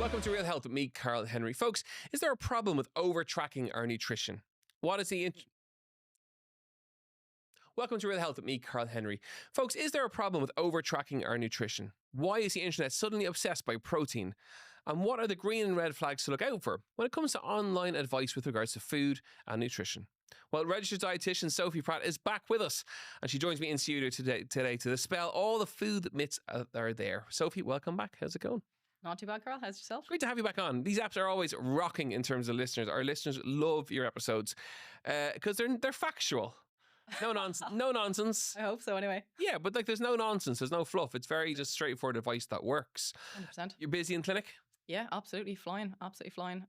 Welcome to Real Health with me, Karl Henry. Folks, is there a problem with over-tracking our nutrition? What is the... Welcome to Real Health with me, Karl Henry. Folks, is there a problem with over-tracking our nutrition? Why is the internet suddenly obsessed by protein? And what are the green and red flags to look out for when it comes to online advice with regards to food and nutrition? Well, registered dietitian Sophie Pratt is back with us, and she joins me in studio today to dispel all the food myths that are there. Sophie, welcome back. How's it going? Not too bad, Karl. How's yourself? Great to have you back on. These apps are always rocking in terms of listeners. Our listeners love your episodes because they're factual. No nonsense. No nonsense. I hope so, anyway. Yeah, but like, there's no nonsense. There's no fluff. It's very just straightforward advice that works. 100%. You're busy in clinic? Yeah, absolutely flying. Absolutely flying.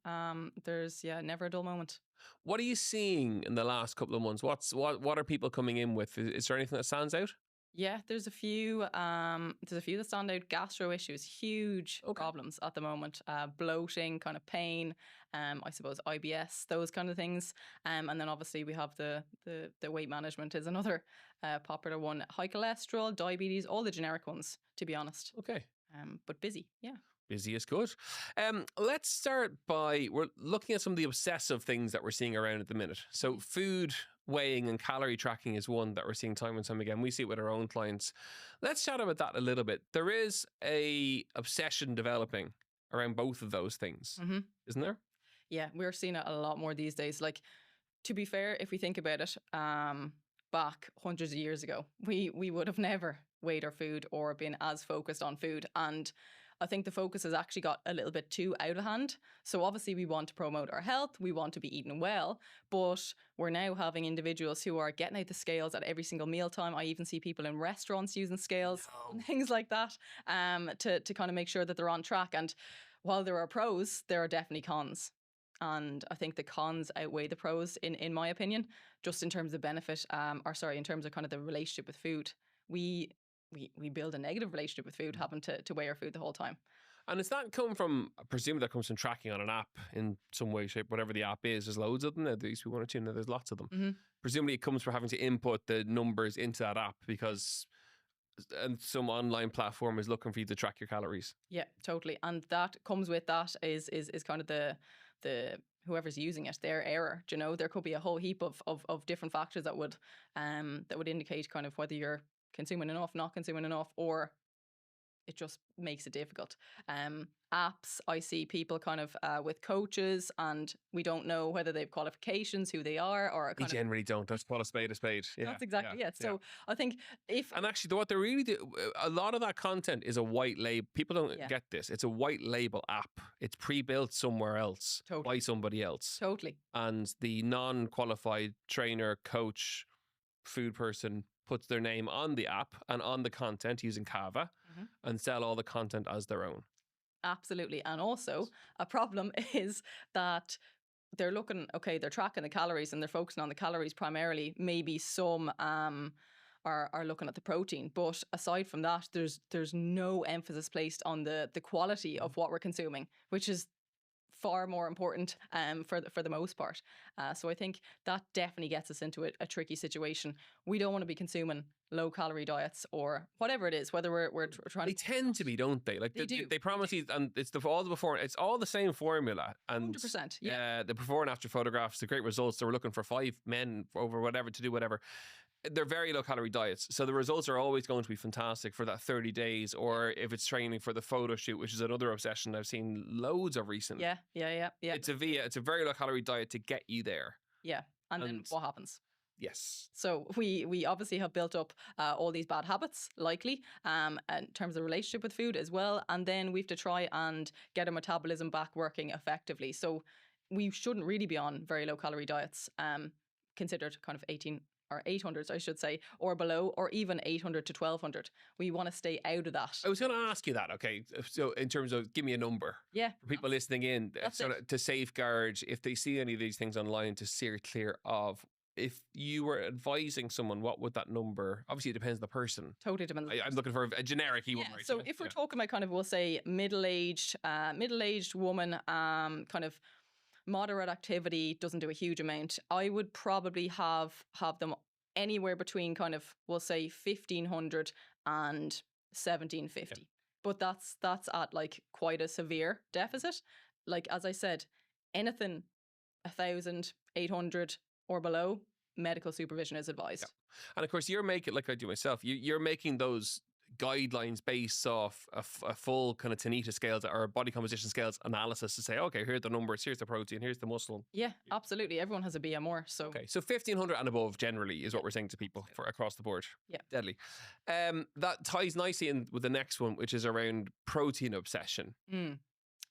There's never a dull moment. What are you seeing in the last couple of months? What are people coming in with? Is there anything that stands out? Yeah, there's a few that stand out. Gastro issues, huge problems at the moment. Bloating, kind of pain, I suppose IBS, those kind of things. And then obviously we have the weight management is another popular one. High cholesterol, diabetes, all the generic ones, to be honest. Okay. But busy, yeah. Busy is good. Let's start by, we're looking at some of the obsessive things that we're seeing around at the minute. So food weighing and calorie tracking is one that we're seeing time and time again. We see it with our own clients. Let's chat about that a little bit. There is a obsession developing around both of those things, isn't there? Yeah, we're seeing it a lot more these days. Like, to be fair, if we think about it, back hundreds of years ago, we would have never weighed our food or been as focused on food. And I think the focus has actually got a little bit too out of hand. So obviously we want to promote our health. We want to be eating well, but we're now having individuals who are getting out the scales at every single mealtime. I even see people in restaurants using scales and things like that to kind of make sure that they're on track. And while there are pros, there are definitely cons. And I think the cons outweigh the pros, in my opinion, just in terms of benefit, in terms of kind of the relationship with food. We build a negative relationship with food, having to weigh our food the whole time. And it's not come from, I presume that comes from tracking on an app in some way, shape, whatever the app is. There's loads of them. There used to be one or two, and there's lots of them. Mm-hmm. Presumably it comes from having to input the numbers into that app because some online platform is looking for you to track your calories. Yeah, totally. And that comes with that is kind of the whoever's using it, their error. You know, there could be a whole heap of different factors that would indicate kind of whether you're consuming enough, not consuming enough, or it just makes it difficult. Apps, I see people kind of with coaches, and we don't know whether they have qualifications, who they are, or they generally don't. Let's call a spade a spade. Yeah, that's exactly it. So I think and actually, what they really do, a lot of that content is a white label. People don't get this. It's a white label app. It's pre-built somewhere else by somebody else. Totally. And the non-qualified trainer, coach, food person puts their name on the app and on the content using Kava and sell all the content as their own. Absolutely. And also a problem is that they're they're tracking the calories and they're focusing on the calories primarily. Maybe some are looking at the protein. But aside from that, there's no emphasis placed on the quality of what we're consuming, which is far more important for the most part. So I think that definitely gets us into a tricky situation. We don't want to be consuming low calorie diets or whatever it is, whether we're trying. They tend to be, don't they? Like they promise you, and it's it's all the same formula. And 100%. Yeah. The before and after photographs, the great results. They were looking for 5 men over whatever to do whatever. They're very low calorie diets. So the results are always going to be fantastic for that 30 days, or if it's training for the photo shoot, which is another obsession I've seen loads of recently. Yeah. It's a very low calorie diet to get you there. Yeah. And then what happens? Yes. So we obviously have built up all these bad habits, likely, in terms of relationship with food as well. And then we have to try and get our metabolism back working effectively. So we shouldn't really be on very low calorie diets, considered kind of 18 or 800s, I should say, or below, or even 800 to 1200. We want to stay out of that. I was going to ask you that. Okay. So in terms of, give me a number. Yeah. For people listening in, to safeguard, if they see any of these things online, to steer clear of. If you were advising someone, what would that number? Obviously, it depends on the person. Totally depends. I'm looking for a generic one. Right? So if we're talking about kind of, we'll say middle-aged woman, kind of moderate activity, doesn't do a huge amount, I would probably have them anywhere between kind of, we'll say 1500 and 1750. but that's at like quite a severe deficit. Like, as I said, anything 1,800 or below, medical supervision is advised. And of course, you're making, like I do myself, you're making those guidelines based off a full kind of Tanita scales or body composition scales analysis to say, okay, here are the numbers, here's the protein, here's the muscle. Yeah, absolutely. Everyone has a BMR. So Okay, so 1,500 and above generally is what we're saying to people for across the board. Yeah. Deadly. That ties nicely in with the next one, which is around protein obsession.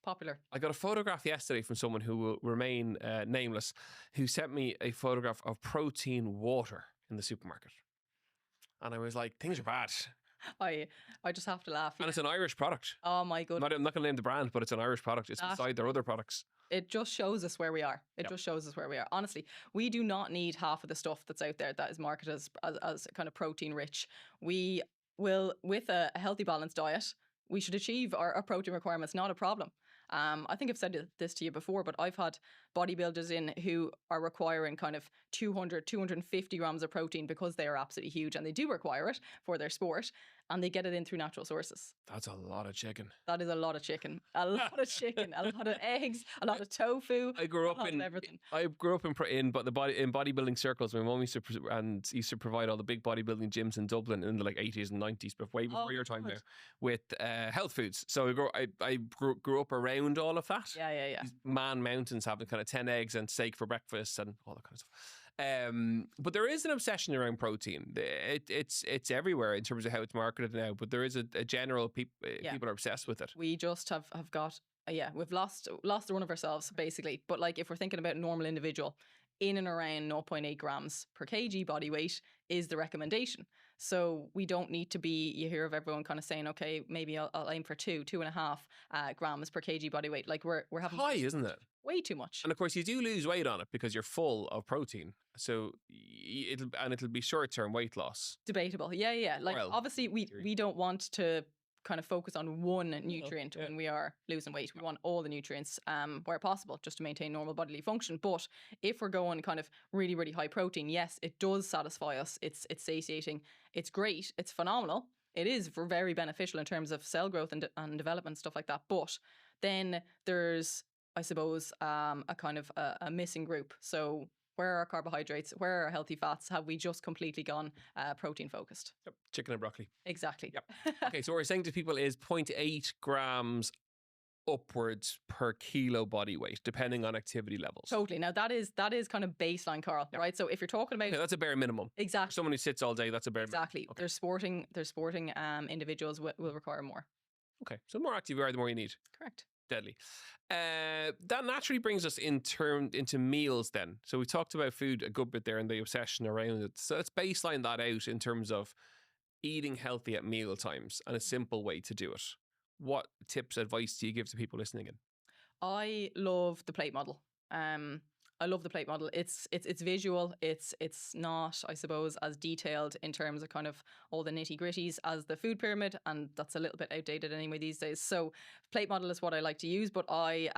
Popular. I got a photograph yesterday from someone who will remain nameless, who sent me a photograph of protein water in the supermarket. And I was like, things are bad. I just have to laugh. And it's an Irish product. Oh my goodness. I'm not going to name the brand, but it's an Irish product. It's beside their other products. It just shows us where we are. It just shows us where we are. Honestly, we do not need half of the stuff that's out there that is marketed as kind of protein rich. We will, with a healthy balanced diet, we should achieve our protein requirements, not a problem. I think I've said this to you before, but I've had bodybuilders in who are requiring kind of 200, 250 grams of protein because they are absolutely huge and they do require it for their sport, and they get it in through natural sources. That's a lot of chicken. That is a lot of chicken. A lot of chicken, a lot of eggs, a lot of tofu. I grew up in everything. I grew up in bodybuilding circles. My mum used to provide all the big bodybuilding gyms in Dublin in the like 80s and 90s, but way before your time there, with health foods. So I grew up around all of that. Yeah. These Man Mountains having kind of 10 eggs and steak for breakfast and all that kind of stuff. But there is an obsession around protein. It's everywhere in terms of how it's marketed now. But there is a general people are obsessed with it. We just have got we've lost the run of ourselves basically. But like if we're thinking about a normal individual, in and around 0.8 grams per kg body weight is the recommendation. So we don't need to be, you hear of everyone kind of saying, okay, maybe I'll aim for 2.5 grams per kg body weight. Like we're having high, isn't it? Way too much. And of course you do lose weight on it because you're full of protein. So it'll be short-term weight loss. Debatable. Yeah. Like obviously we don't want to kind of focus on one nutrient when we are losing weight. We want all the nutrients where possible just to maintain normal bodily function. But if we're going kind of really, really high protein, yes, it does satisfy us. It's satiating. It's great. It's phenomenal. It is very beneficial in terms of cell growth and development, stuff like that. But then there's, I suppose, a kind of a missing group. So where are our carbohydrates? Where are our healthy fats? Have we just completely gone protein focused? Yep. Chicken and broccoli. Exactly. Yep. Okay, so what we're saying to people is 0.8 grams upwards per kilo body weight, depending on activity levels. Totally. Now that is kind of baseline, Karl, right? So if you're talking about that's a bare minimum. Exactly. For someone who sits all day, that's a bare minimum. Exactly. Okay. There's sporting individuals will require more. Okay, so the more active you are, the more you need. Correct. Deadly. That naturally brings us into meals then. So we talked about food a good bit there and the obsession around it. So let's baseline that out in terms of eating healthy at meal times and a simple way to do it. What tips, advice do you give to people listening in? I love the plate model. I love the plate model. It's visual. It's not, I suppose, as detailed in terms of kind of all the nitty gritties as the food pyramid, and that's a little bit outdated anyway these days. So plate model is what I like to use, but I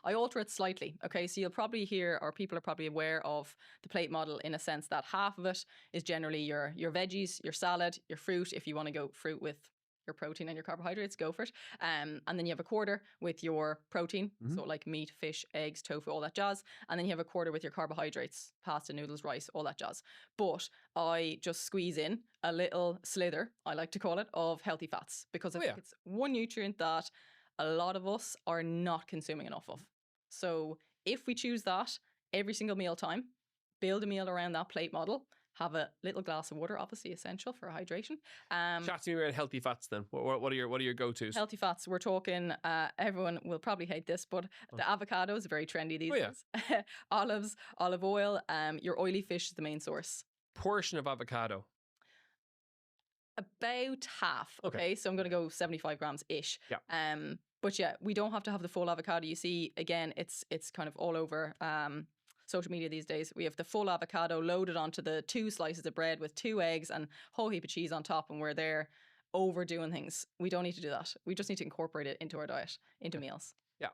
alter it slightly. Okay, so you'll probably hear, or people are probably aware of the plate model in a sense that half of it is generally your veggies, your salad, your fruit. If you want to go fruit with your protein and your carbohydrates, go for it. And then you have a quarter with your protein, so like meat, fish, eggs, tofu, all that jazz. And then you have a quarter with your carbohydrates, pasta, noodles, rice, all that jazz. But I just squeeze in a little slither, I like to call it, of healthy fats, because I think it's one nutrient that a lot of us are not consuming enough of. So if we choose that every single meal time, build a meal around that plate model, have a little glass of water, obviously essential for hydration. Chat to me around healthy fats then. What are your go-tos? Healthy fats, we're talking, everyone will probably hate this, but the avocado is very trendy these days. Olives, olive oil, your oily fish is the main source. Portion of avocado? About half, okay? So I'm going to go 75 grams-ish. Yeah. But yeah, we don't have to have the full avocado. You see, again, it's kind of all over social media these days. We have the full avocado loaded onto the 2 slices of bread with 2 eggs and a whole heap of cheese on top, and we're there overdoing things. We don't need to do that. We just need to incorporate it into our diet, into meals. Yeah.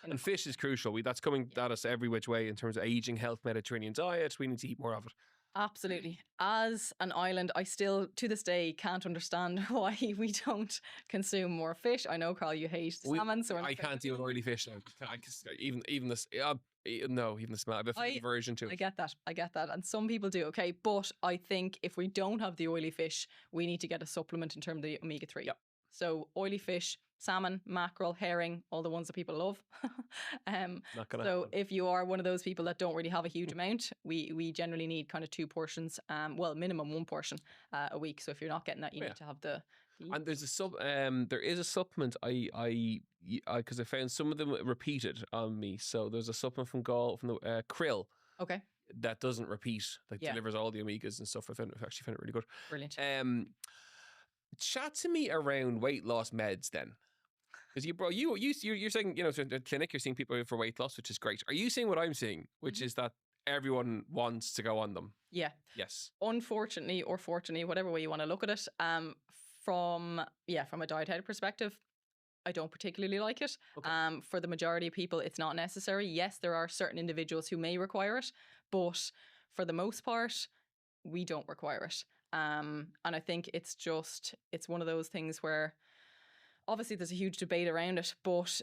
And fish is crucial. That's coming at us every which way in terms of aging, health, Mediterranean diet. We need to eat more of it. Absolutely. As an island, I still, to this day, can't understand why we don't consume more fish. I know, Carl, you hate salmon, so I can't deal with oily fish now. Even this, no, even the smell. I have a aversion to it. I get that. And some people do, okay? But I think if we don't have the oily fish, we need to get a supplement in terms of the omega-3. Yep. So oily fish, salmon, mackerel, herring, all the ones that people love. Not gonna So happen. if you are one of those people that don't really have a huge amount, we generally need kind of 2 portions, well, minimum 1 portion a week. So if you're not getting that, you need to have the And there's there is a supplement because I found some of them repeated on me. So there's a supplement from the krill. Okay. That doesn't repeat, delivers all the omegas and stuff. I actually found it really good. Brilliant. Chat to me around weight loss meds then. Because you're saying, so in the clinic, you're seeing people for weight loss, which is great. Are you seeing what I'm seeing, which is that everyone wants to go on them? Yeah. Yes. Unfortunately or fortunately, whatever way you want to look at it, from a dietetic perspective, I don't particularly like it. Okay. For the majority of people, it's not necessary. Yes, there are certain individuals who may require it, but for the most part, we don't require it. And I think it's one of those things where obviously there's a huge debate around it, but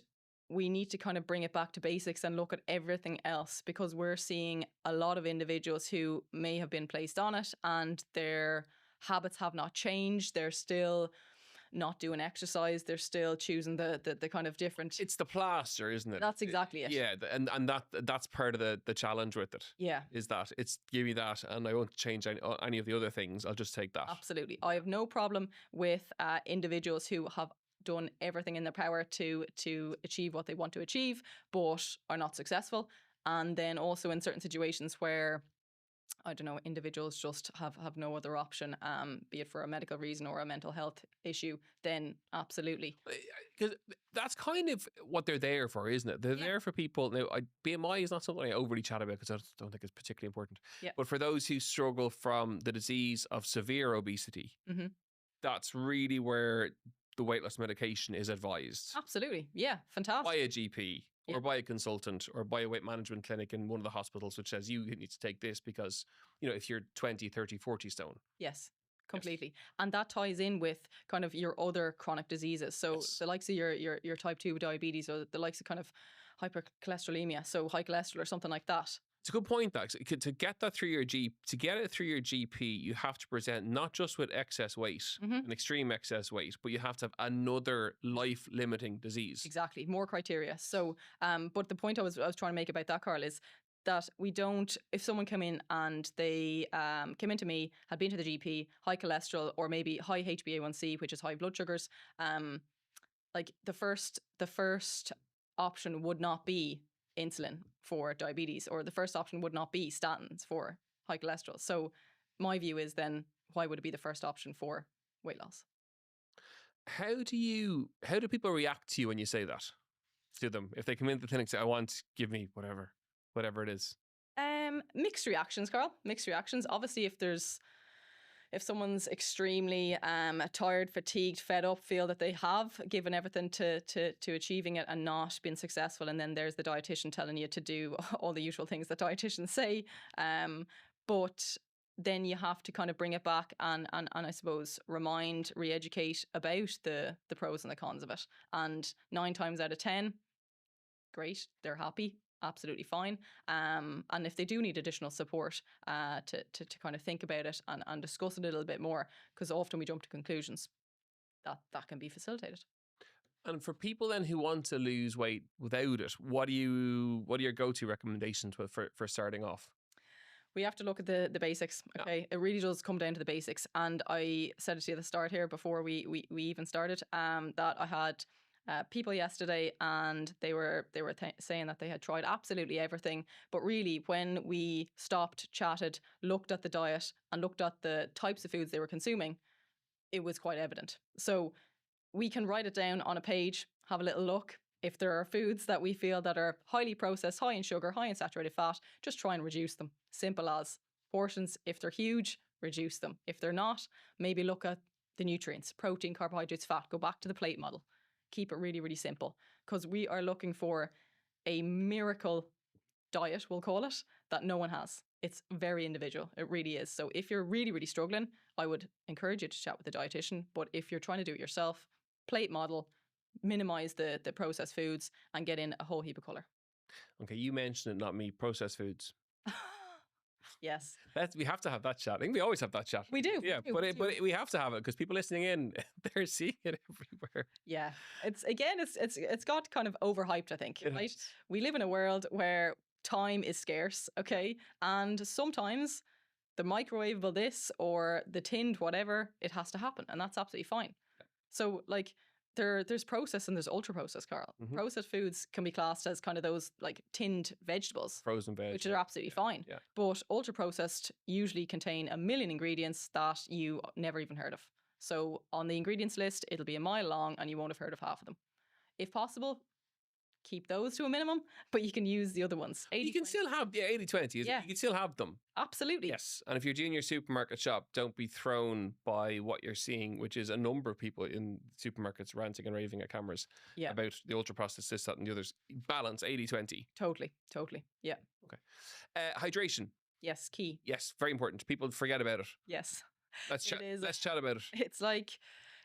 we need to kind of bring it back to basics and look at everything else, because we're seeing a lot of individuals who may have been placed on it and their habits have not changed. They're still not doing exercise. They're still choosing the kind of different. It's the plaster, isn't it? That's exactly it. Yeah, and that's part of the challenge with it. Yeah. Is that it's give me that, and I won't change any of the other things. I'll just take that. Absolutely. I have no problem with individuals who have done everything in their power to achieve what they want to achieve, but are not successful. And then also in certain situations where, I don't know, individuals just have no other option, be it for a medical reason or a mental health issue, then absolutely. Because that's kind of what they're there for, isn't it? They're there for people. Now, BMI is not something I overly chat about because I don't think it's particularly important. Yeah. But for those who struggle from the disease of severe obesity, that's really where the weight loss medication is advised. Absolutely. Yeah. Fantastic. By a GP. Or by a consultant or by a weight management clinic in one of the hospitals, which says you need to take this because, if you're 20, 30, 40 stone. Yes, completely. Yes. And that ties in with kind of your other chronic diseases. So the likes of your type 2 diabetes, or the likes of kind of hypercholesterolemia, so high cholesterol or something like that. It's a good point, actually. To get that through your GP, you have to present not just with excess weight, an extreme excess weight, but you have to have another life-limiting disease. Exactly, more criteria. So, but the point I was trying to make about that, Karl, is that we don't. If someone came in and they came into me, had been to the GP, high cholesterol or maybe high HbA1c, which is high blood sugars, like the first option would not be insulin for diabetes, or the first option would not be statins for high cholesterol. So my view is then, why would it be the first option for weight loss? How do people react to you when you say that to them? If they come into the clinic and say, give me whatever it is. Mixed reactions, Karl. Mixed reactions. Obviously, if someone's extremely tired, fatigued, fed up, feel that they have given everything to achieving it and not been successful, and then there's the dietitian telling you to do all the usual things that dietitians say, but then you have to kind of bring it back and I suppose re-educate about the pros and the cons of it. And 9 times out of 10, great, they're happy. Absolutely fine. And if they do need additional support to kind of think about it and discuss it a little bit more, because often we jump to conclusions, that can be facilitated. And for people then who want to lose weight without it, what are your go-to recommendations for starting off? We have to look at the basics. Okay, It really does come down to the basics. And I said it to you at the start here before we even started, that I had people yesterday, and they were saying that they had tried absolutely everything, but really when we stopped, chatted, looked at the diet and looked at the types of foods they were consuming, it was quite evident. So we can write it down on a page, have a little look. If there are foods that we feel that are highly processed, high in sugar, high in saturated fat, just try and reduce them. Simple as. Portions, if they're huge, reduce them. If they're not, maybe look at the nutrients, protein, carbohydrates, fat, go back to the plate model. Keep it really, really simple, because we are looking for a miracle diet, we'll call it, that no one has. it's very individual. It really is. So if you're really, really struggling, I would encourage you to chat with the dietitian. But if you're trying to do it yourself, plate model, minimize the processed foods and get in a whole heap of color. Okay, you mentioned it, not me. Processed foods. Yes. We have to have that chat. I think we always have that chat. We do. Yeah, we do. but we have to have it because people listening in, they're seeing it everywhere. Yeah. It's got kind of overhyped, I think, right? We live in a world where time is scarce, okay? And sometimes the microwavable this or the tinned whatever, it has to happen. And that's absolutely fine. So like there's processed and there's ultra processed, Karl. Processed foods can be classed as kind of those like tinned vegetables, frozen veg, which are absolutely fine. Yeah. But ultra processed usually contain a million ingredients that you never even heard of. So on the ingredients list, it'll be a mile long and you won't have heard of half of them. If possible, keep those to a minimum, but you can use the other ones. 80, you can 20. still have 80-20. Yeah. You can still have them. Absolutely. Yes. And if you're doing your supermarket shop, don't be thrown by what you're seeing, which is a number of people in supermarkets ranting and raving at cameras about the ultra processed this, that, and the others. Balance 80-20. Totally. Yeah. Okay. Hydration. Yes, key. Yes, very important. People forget about it. Yes. Let's chat about it.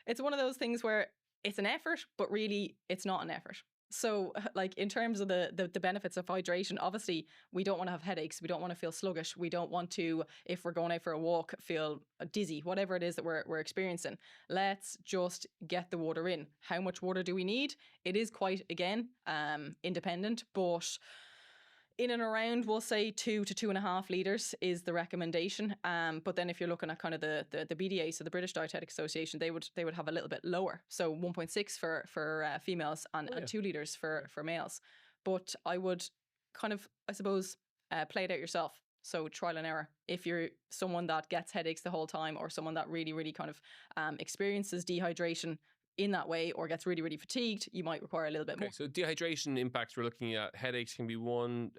It's one of those things where it's an effort, but really it's not an effort. So like in terms of the benefits of hydration, obviously we don't want to have headaches. We don't want to feel sluggish. We don't want to, if we're going out for a walk, feel dizzy, whatever it is that we're experiencing. Let's just get the water in. How much water do we need? It is quite, again, independent, but in and around, we'll say 2 to 2.5 litres is the recommendation. But then if you're looking at kind of the BDA, so the British Dietetic Association, they would have a little bit lower. So 1.6 for females and 2 litres for males. But I would kind of, I suppose, play it out yourself. So trial and error. If you're someone that gets headaches the whole time or someone that really, really kind of experiences dehydration in that way or gets really, really fatigued, you might require a little bit more. So dehydration impacts we're looking at, headaches can be one,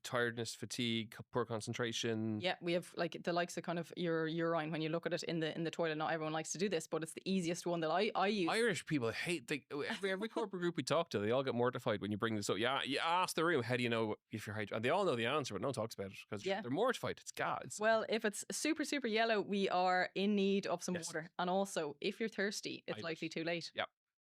tiredness, fatigue, poor concentration. Yeah, we have like the likes of kind of your urine when you look at it in the toilet. Not everyone likes to do this, but it's the easiest one that I use. Irish people hate every corporate group we talk to, they all get mortified when you bring this up. Yeah, you ask the room, how do you know if you're hydrated? And they all know the answer, but no one talks about it because they're mortified. It's God. Well, if it's super, super yellow, we are in need of some water. And also, if you're thirsty, it's likely too late. Yeah.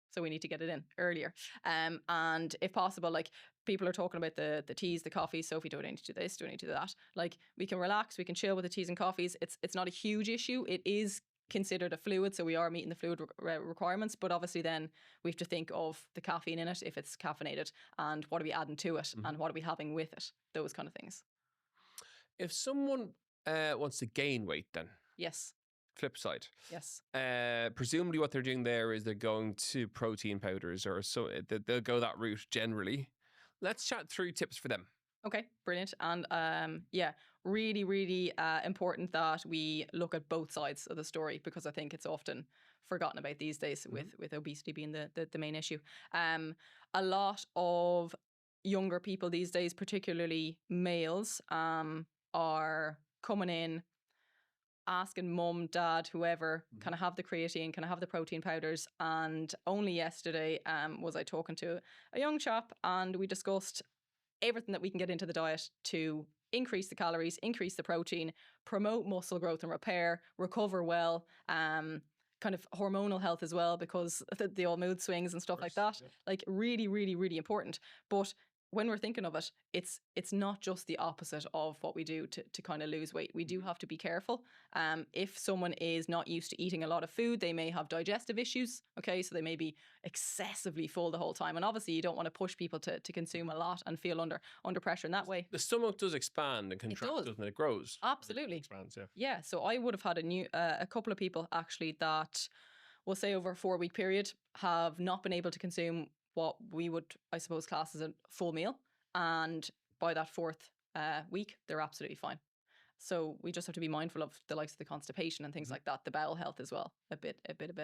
So we need to get it in earlier. And if possible, like people are talking about the teas, the coffees. Sophie, do I need to do this? Do I need to do that? Like we can relax, we can chill with the teas and coffees. It's not a huge issue. It is considered a fluid, so we are meeting the fluid requirements. But obviously then we have to think of the caffeine in it, if it's caffeinated, and what are we adding to it, and what are we having with it? Those kind of things. If someone wants to gain weight then. Yes. Flip side. Yes. Presumably what they're doing there is they're going to protein powders or so they'll go that route generally. Let's chat through tips for them. Okay, brilliant. And really, really important that we look at both sides of the story because I think it's often forgotten about these days with obesity being the main issue. A lot of younger people these days, particularly males, are coming in asking mum, dad, whoever, can I have the creatine? Can I have the protein powders? And only yesterday was I talking to a young chap and we discussed everything that we can get into the diet to increase the calories, increase the protein, promote muscle growth and repair, recover well, kind of hormonal health as well because the old mood swings and stuff like that. Yeah. Like really, really, really important. But when we're thinking of it, it's not just the opposite of what we do to kind of lose weight. We do have to be careful. If someone is not used to eating a lot of food, they may have digestive issues. Okay, so they may be excessively full the whole time. And obviously you don't want to push people to consume a lot and feel under pressure in that way. The stomach does expand and contract, doesn't it? It grows. Absolutely. It expands, yeah. Yeah, so I would have had a couple of people actually that, we'll say over a 4-week period, have not been able to consume what we would, I suppose, class as a full meal. And by that 4th week, they're absolutely fine. So we just have to be mindful of the likes of the constipation and things like that, the bowel health as well, a bit of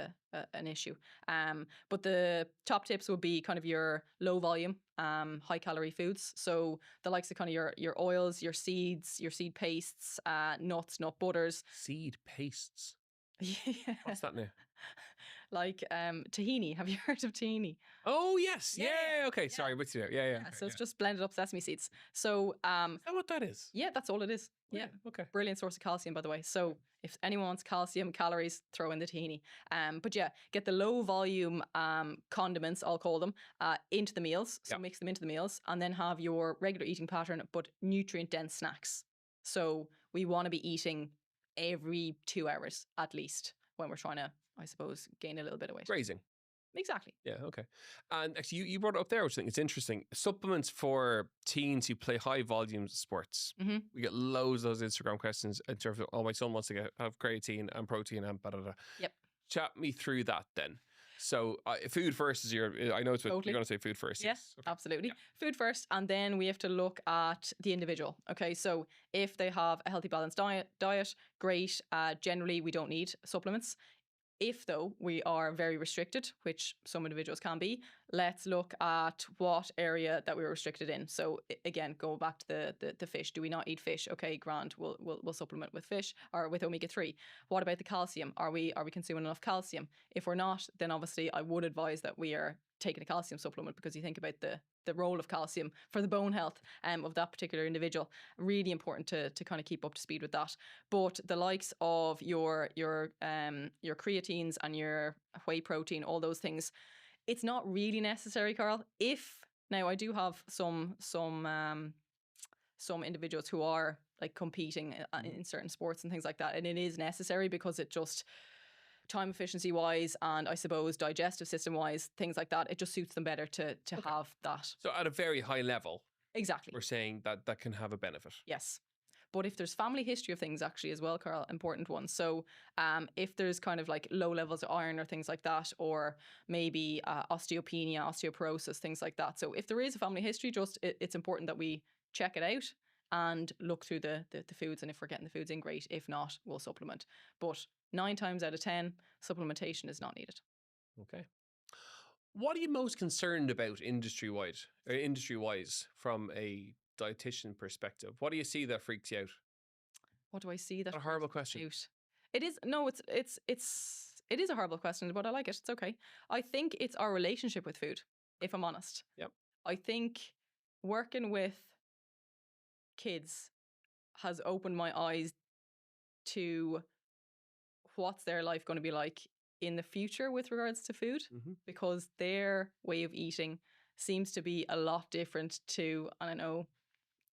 an issue. But the top tips would be kind of your low volume, high calorie foods. So the likes of kind of your oils, your seeds, your seed pastes, nuts, nut butters. Seed pastes? Yeah. What's that now? Like tahini. Have you heard of tahini? Oh yes, yeah. Okay, sorry, what's it? Yeah. So it's just blended up sesame seeds. So is that what that is? Yeah, that's all it is. Yeah. Okay. Brilliant source of calcium, by the way. So if anyone wants calcium, calories, throw in the tahini. But yeah, get the low volume condiments, I'll call them, into the meals. So mix them into the meals and then have your regular eating pattern, but nutrient dense snacks. So we want to be eating every 2 hours at least when we're trying to, I suppose, gain a little bit of weight. Grazing. Exactly. Yeah, okay. And actually, you brought it up there, which I think is interesting. Supplements for teens who play high volumes of sports. Mm-hmm. We get loads of those Instagram questions in terms of, oh, my son wants to have creatine and protein and blah, blah, blah. Yep. Chat me through that then. So food first is I know it's what Totally. you're going to say food first. Yes, Okay. absolutely. Food first, and then we have to look at the individual. Okay, so if they have a healthy, balanced diet, great. Generally, we don't need supplements. If, though, we are very restricted, which some individuals can be, let's look at what area that we're restricted in. So again, go back to the fish. Do we not eat fish? Okay, grand. We'll supplement with fish or with omega-3. What about the calcium? Are we consuming enough calcium? If we're not, then obviously I would advise that we are taking a calcium supplement, because you think about the role of calcium for the bone health of that particular individual. Really important to kind of keep up to speed with that. But the likes of your creatines and your whey protein, all those things, it's not really necessary, Karl. Now I do have some individuals who are like competing in certain sports and things like that, and it is necessary because it just, time efficiency wise and I suppose digestive system wise, things like that, it just suits them better to have that. So at a very high level, exactly, we're saying that can have a benefit. Yes. But if there's family history of things actually as well, Karl, important ones. So if there's kind of like low levels of iron or things like that, or maybe osteopenia, osteoporosis, things like that. So if there is a family history, just it's important that we check it out and look through the foods. And if we're getting the foods in, great. If not, we'll supplement. But 9 times out of 10, supplementation is not needed. Okay. What are you most concerned about industry-wise from a dietitian perspective? What do you see that freaks you out? What do I see that? A horrible question. It is it is a horrible question, but I like it. It's okay. I think it's our relationship with food, if I'm honest. Yep. I think working with kids has opened my eyes to what's their life going to be like in the future with regards to food, because their way of eating seems to be a lot different to, and I know,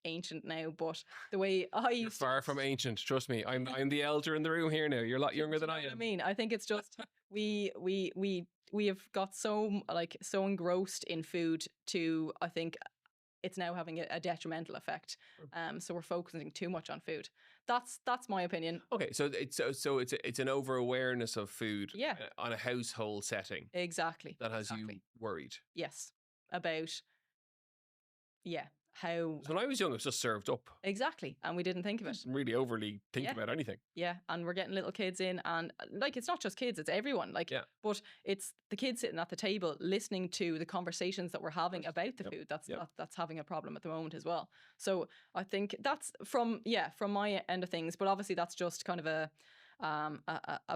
ancient now, but the way I used You're far from ancient, trust me. I'm the elder in the room here now. You're a lot younger than I am. I mean, I think it's just we have got so engrossed in food to, I think it's now having a detrimental effect. So we're focusing too much on food. That's my opinion. Okay, so it's an over awareness of food, on a household setting. Exactly. That has you worried. Yes, about how. So when I was young, it was just served up. Exactly, and we didn't think of it. Didn't really overly think about anything. Yeah, and we're getting little kids in, and like it's not just kids; it's everyone. But it's the kids sitting at the table listening to the conversations that we're having about the food. That's having a problem at the moment as well. So I think that's from my end of things. But obviously, that's just kind of a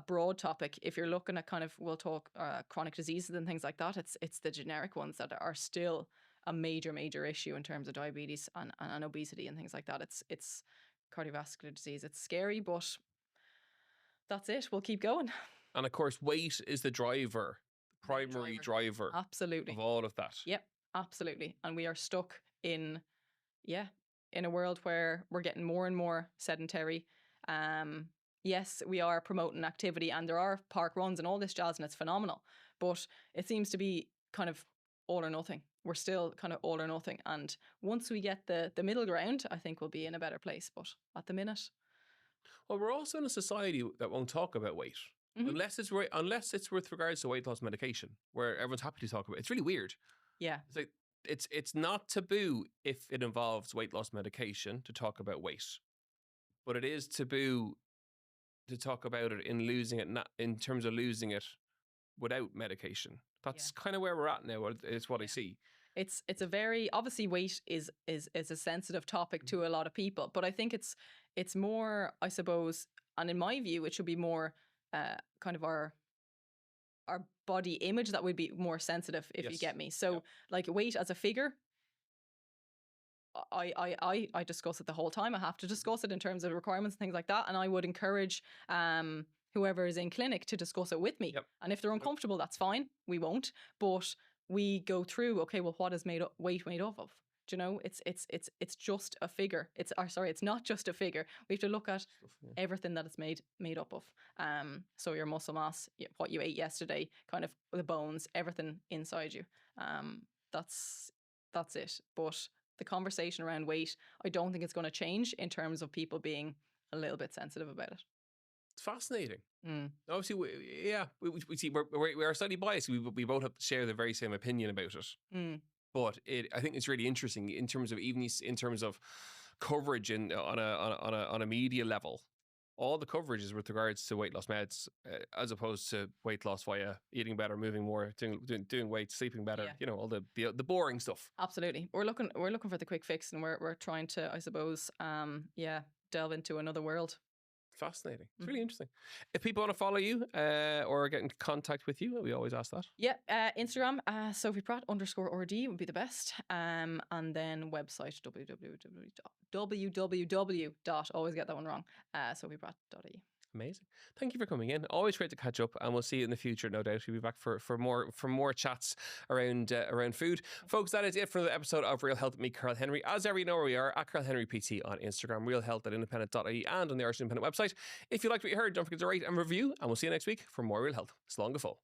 broad topic. If you're looking at kind of, we'll talk chronic diseases and things like that. It's the generic ones that are still a major issue in terms of diabetes and obesity and things like that. It's cardiovascular disease. It's scary, but that's it. We'll keep going. And of course, weight is the driver, the primary driver. Absolutely. Of all of that. Yep, absolutely. And we are stuck in a world where we're getting more and more sedentary. Yes, we are promoting activity and there are park runs and all this jazz, and it's phenomenal. But it seems to be kind of all or nothing. We're still kind of all or nothing. And once we get the middle ground, I think we'll be in a better place. But at the minute. Well, we're also in a society that won't talk about weight. Unless it's with regards to weight loss medication, where everyone's happy to talk about it. It's really weird. Yeah. It's like it's not taboo if it involves weight loss medication to talk about weight. But it is taboo to talk about it in terms of losing it without medication. That's kind of where we're at now. It's what I see. It's a very, obviously weight is a sensitive topic to a lot of people, but I think it's more, I suppose, and in my view, it should be more kind of our body image that would be more sensitive, if you get me. So like weight as a figure, I discuss it the whole time. I have to discuss it in terms of requirements and things like that. And I would encourage whoever is in clinic to discuss it with me. Yep. And if they're uncomfortable, that's fine. We won't. But we go through, okay, well, what is weight made up of? Do you know, it's just a figure. It's not just a figure. We have to look at everything that it's made up of. So your muscle mass, what you ate yesterday, kind of the bones, everything inside you. That's it. But the conversation around weight, I don't think it's going to change in terms of people being a little bit sensitive about it. It's fascinating. Obviously, we see we are slightly biased. We both have to share the very same opinion about it. But I think it's really interesting in terms of coverage on a media level. All the coverage is with regards to weight loss meds, as opposed to weight loss via eating better, moving more, doing weight, sleeping better. You know, all the boring stuff. Absolutely, we're looking for the quick fix, and we're trying to, I suppose, delve into another world. Fascinating. It's really interesting. If people want to follow you or get in contact with you, we always ask that. Yeah, Instagram, Sophie Pratt _RD would be the best. And then website, www. Always get that one wrong, sophiepratt.ie. Amazing. Thank you for coming in. Always great to catch up, and we'll see you in the future, no doubt. We'll be back for more chats around food. Folks, that is it for the episode of Real Health with me, Karl Henry. As ever, you know where we are, at Karl Henry PT on Instagram, realhealth.independent.ie, and on the Irish Independent website. If you liked what you heard, don't forget to rate and review, and we'll see you next week for more Real Health. Slán go fóill.